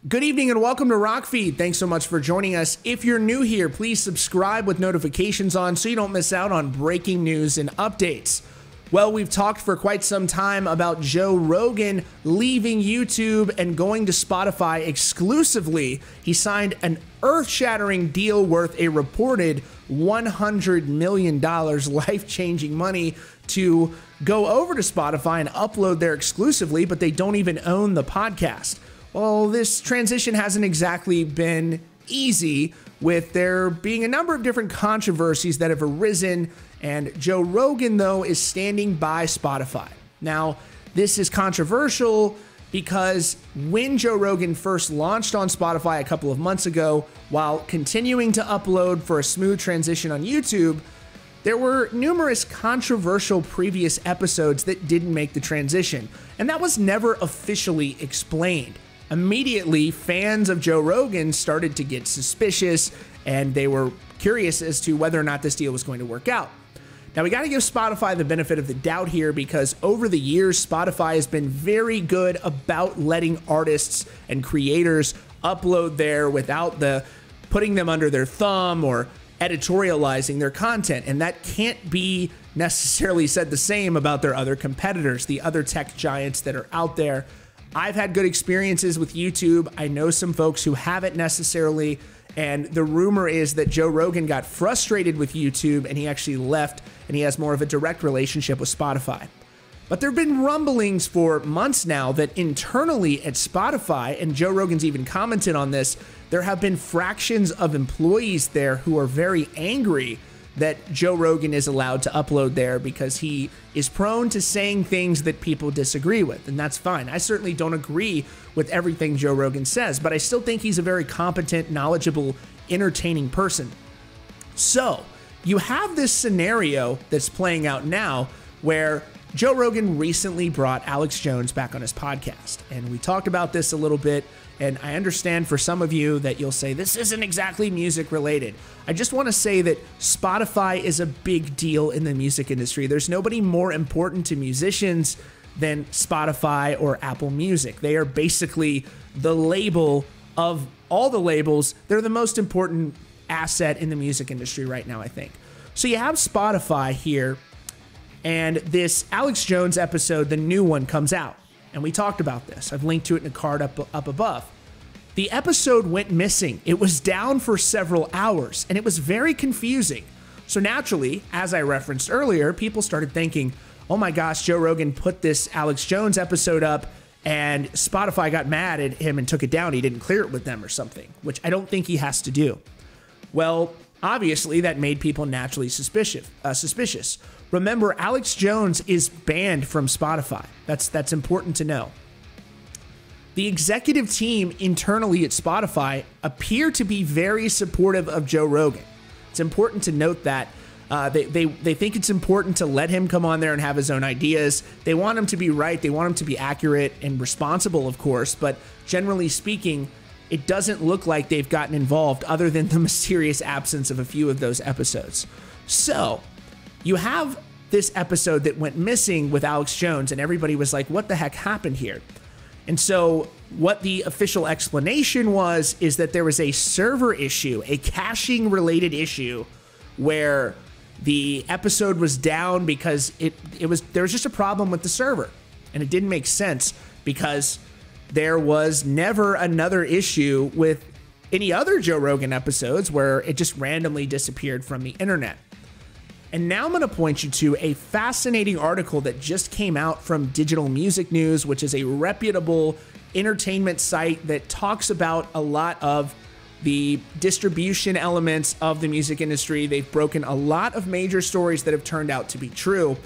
Good evening and welcome to Rockfeed. Thanks so much for joining us. If you're new here, please subscribe with notifications on so you don't miss out on breaking news and updates. Well, we've talked for quite some time about Joe Rogan leaving YouTube and going to Spotify exclusively. He signed an earth-shattering deal worth a reported $100 million, life-changing money, to go over to Spotify and upload there exclusively, but they don't even own the podcast. Well, this transition hasn't exactly been easy, with there being a number of different controversies that have arisen, and Joe Rogan, though, is standing by Spotify. Now, this is controversial because when Joe Rogan first launched on Spotify a couple of months ago, while continuing to upload for a smooth transition on YouTube, there were numerous controversial previous episodes that didn't make the transition, and that was never officially explained. Immediately, fans of Joe Rogan started to get suspicious, and they were curious as to whether or not this deal was going to work out. Now, we got to give Spotify the benefit of the doubt here, because over the years, Spotify has been very good about letting artists and creators upload there without putting them under their thumb or editorializing their content. And that can't be necessarily said the same about their other competitors, the other tech giants that are out there. I've had good experiences with YouTube. I know some folks who haven't necessarily, and the rumor is that Joe Rogan got frustrated with YouTube and he actually left, and he has more of a direct relationship with Spotify. But there have been rumblings for months now that internally at Spotify, and Joe Rogan's even commented on this, there have been fractions of employees there who are very angry that Joe Rogan is allowed to upload there because he is prone to saying things that people disagree with, and that's fine. I certainly don't agree with everything Joe Rogan says, but I still think he's a very competent, knowledgeable, entertaining person. So, you have this scenario that's playing out now where Joe Rogan recently brought Alex Jones back on his podcast, and we talked about this a little bit, and I understand for some of you that you'll say this isn't exactly music related. I just want to say that Spotify is a big deal in the music industry. There's nobody more important to musicians than Spotify or Apple Music. They are basically the label of all the labels. They're the most important asset in the music industry right now, I think. So you have Spotify here, and this Alex Jones episode, the new one, comes out. And we talked about this. I've linked to it in a card up above. The episode went missing. It was down for several hours, and it was very confusing. So naturally, as I referenced earlier, people started thinking, oh my gosh, Joe Rogan put this Alex Jones episode up, and Spotify got mad at him and took it down. He didn't clear it with them or something, which I don't think he has to do. Well, obviously, that made people naturally suspicious. Remember, Alex Jones is banned from Spotify. That's important to know. The executive team internally at Spotify appear to be very supportive of Joe Rogan. It's important to note that they think it's important to let him come on there and have his own ideas. They want him to be right. They want him to be accurate and responsible, of course. But generally speaking, it doesn't look like they've gotten involved other than the mysterious absence of a few of those episodes. So you have this episode that went missing with Alex Jones, and everybody was like, what the heck happened here? And so what the official explanation was is that there was a server issue, a caching related issue, where the episode was down because there was just a problem with the server, and it didn't make sense because there was never another issue with any other Joe Rogan episodes where it just randomly disappeared from the internet. And now I'm going to point you to a fascinating article that just came out from Digital Music News, which is a reputable entertainment site that talks about a lot of the distribution elements of the music industry. They've broken a lot of major stories that have turned out to be true.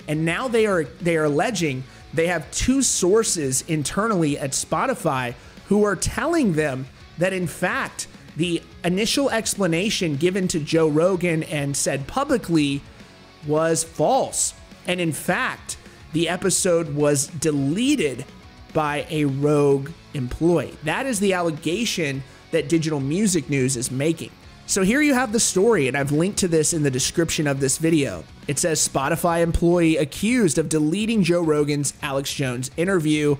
And now they are alleging they have two sources internally at Spotify who are telling them that, in fact, the initial explanation given to Joe Rogan and said publicly was false. And in fact, the episode was deleted by a rogue employee. That is the allegation that Digital Music News is making. So here you have the story, and I've linked to this in the description of this video. It says Spotify employee accused of deleting Joe Rogan's Alex Jones interview.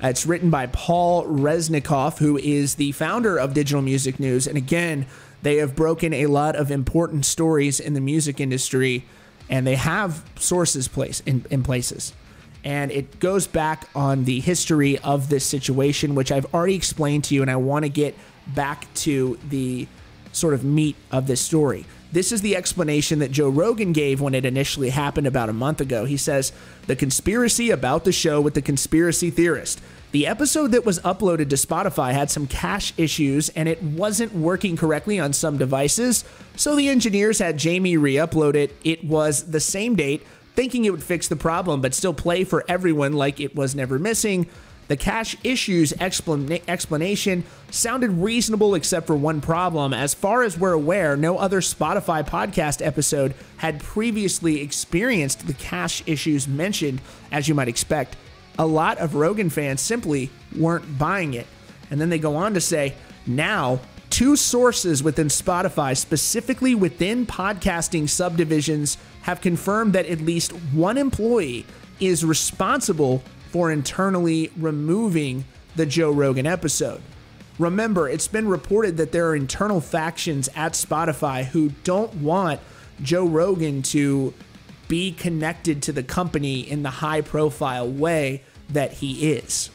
It's written by Paul Resnikoff, who is the founder of Digital Music News. And again, they have broken a lot of important stories in the music industry, and they have sources in places. And it goes back on the history of this situation, which I've already explained to you, and I want to get back to the sort of meat of this story. This is the explanation that Joe Rogan gave when it initially happened about a month ago. He says, "The conspiracy about the show with the conspiracy theorist. The episode that was uploaded to Spotify had some cache issues and it wasn't working correctly on some devices, so the engineers had Jamie re-upload it. It was the same date, thinking it would fix the problem, but still play for everyone like it was never missing. The cache issues explanation sounded reasonable except for one problem. As far as we're aware, no other Spotify podcast episode had previously experienced the cache issues mentioned, as you might expect. A lot of Rogan fans simply weren't buying it." And then they go on to say, "Now, 2 sources within Spotify, specifically within podcasting subdivisions, have confirmed that at least one employee is responsible for internally removing the Joe Rogan episode." Remember, it's been reported that there are internal factions at Spotify who don't want Joe Rogan to be connected to the company in the high-profile way that he is.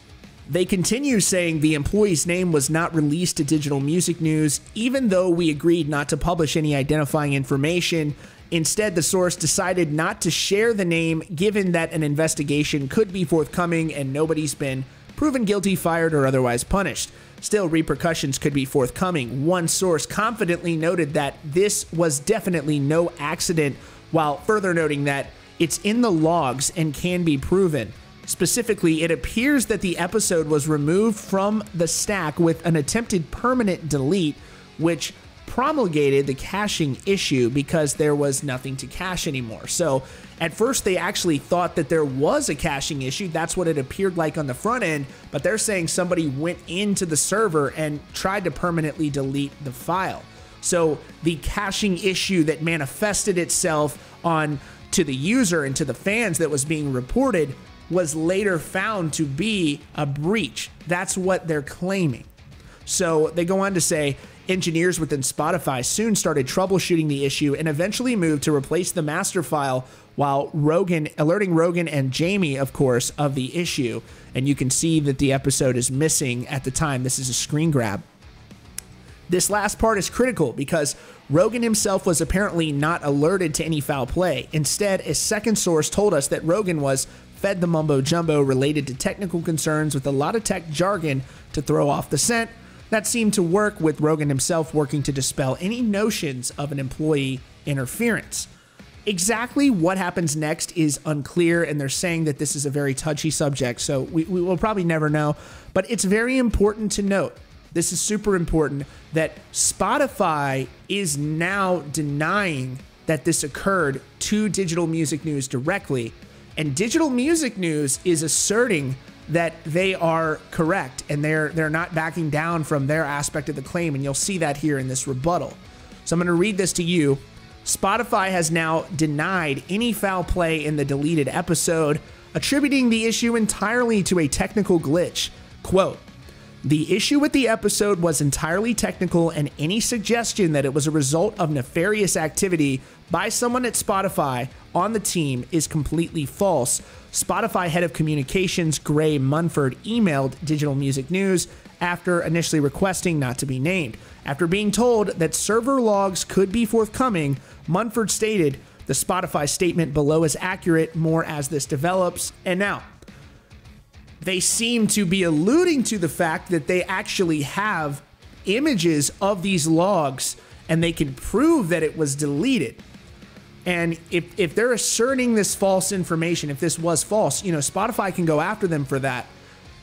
They continue saying the employee's name was not released to Digital Music News, even though we agreed not to publish any identifying information. Instead, the source decided not to share the name, given that an investigation could be forthcoming and nobody's been proven guilty, fired, or otherwise punished. Still, repercussions could be forthcoming. One source confidently noted that this was definitely no accident, while further noting that it's in the logs and can be proven. Specifically, it appears that the episode was removed from the stack with an attempted permanent delete, which promulgated the caching issue because there was nothing to cache anymore. So at first they actually thought that there was a caching issue. That's what it appeared like on the front end, but they're saying somebody went into the server and tried to permanently delete the file. So the caching issue that manifested itself on to the user and to the fans that was being reported was later found to be a breach. That's what they're claiming. So they go on to say, engineers within Spotify soon started troubleshooting the issue and eventually moved to replace the master file, while alerting Rogan and Jamie, of course, of the issue. And you can see that the episode is missing at the time. This is a screen grab. This last part is critical because Rogan himself was apparently not alerted to any foul play. Instead, a second source told us that Rogan was fed the mumbo jumbo related to technical concerns with a lot of tech jargon to throw off the scent. That seemed to work, with Rogan himself working to dispel any notions of an employee interference. Exactly what happens next is unclear, and they're saying that this is a very touchy subject, so we will probably never know. But it's very important to note, this is super important, that Spotify is now denying that this occurred to Digital Music News directly, and Digital Music News is asserting that they are correct, and they're not backing down from their aspect of the claim, and you'll see that here in this rebuttal. So I'm going to read this to you. Spotify has now denied any foul play in the deleted episode, attributing the issue entirely to a technical glitch. Quote, "The issue with the episode was entirely technical, and any suggestion that it was a result of nefarious activity by someone at Spotify on the team is completely false." Spotify head of communications Gray Munford emailed Digital Music News after initially requesting not to be named. After being told that server logs could be forthcoming, Munford stated, "The Spotify statement below is accurate, more as this develops." And now, they seem to be alluding to the fact that they actually have images of these logs and they can prove that it was deleted. And if they're asserting this false information, if this was false, you know, Spotify can go after them for that.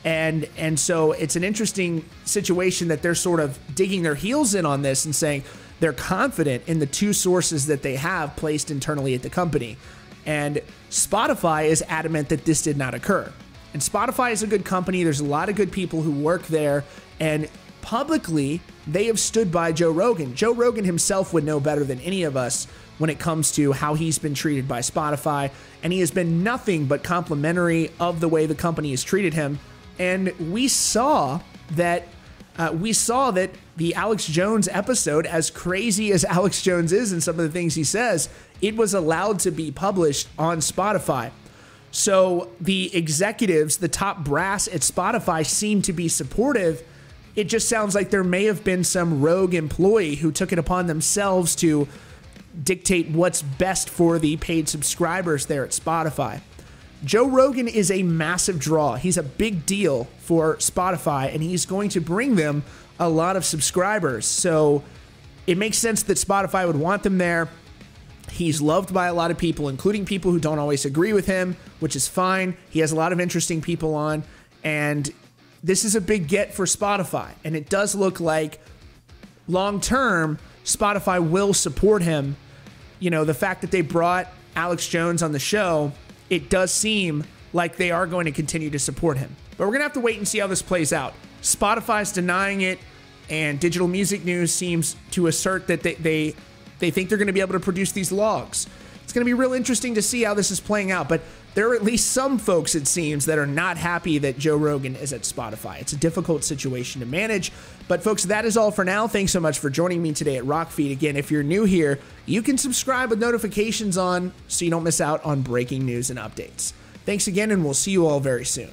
And so it's an interesting situation that they're sort of digging their heels in on this and saying they're confident in the 2 sources that they have placed internally at the company. And Spotify is adamant that this did not occur. And Spotify is a good company. There's a lot of good people who work there. And publicly, they have stood by Joe Rogan. Joe Rogan himself would know better than any of us when it comes to how he's been treated by Spotify. And he has been nothing but complimentary of the way the company has treated him. And we saw that the Alex Jones episode, as crazy as Alex Jones is and some of the things he says, it was allowed to be published on Spotify. So the executives, the top brass at Spotify, seem to be supportive. It just sounds like there may have been some rogue employee who took it upon themselves to dictate what's best for the paid subscribers there at Spotify. Joe Rogan is a massive draw. He's a big deal for Spotify, and he's going to bring them a lot of subscribers. So it makes sense that Spotify would want them there. He's loved by a lot of people, including people who don't always agree with him, which is fine. He has a lot of interesting people on, and this is a big get for Spotify. And it does look like long-term, Spotify will support him. You know, the fact that they brought Alex Jones on the show, it does seem like they are going to continue to support him. But we're going to have to wait and see how this plays out. Spotify's denying it, and Digital Music News seems to assert that they think they're going to be able to produce these logs. It's going to be real interesting to see how this is playing out, but there are at least some folks, it seems, that are not happy that Joe Rogan is at Spotify. It's a difficult situation to manage, but folks, that is all for now. Thanks so much for joining me today at Rockfeed. Again, if you're new here, you can subscribe with notifications on so you don't miss out on breaking news and updates. Thanks again, and we'll see you all very soon.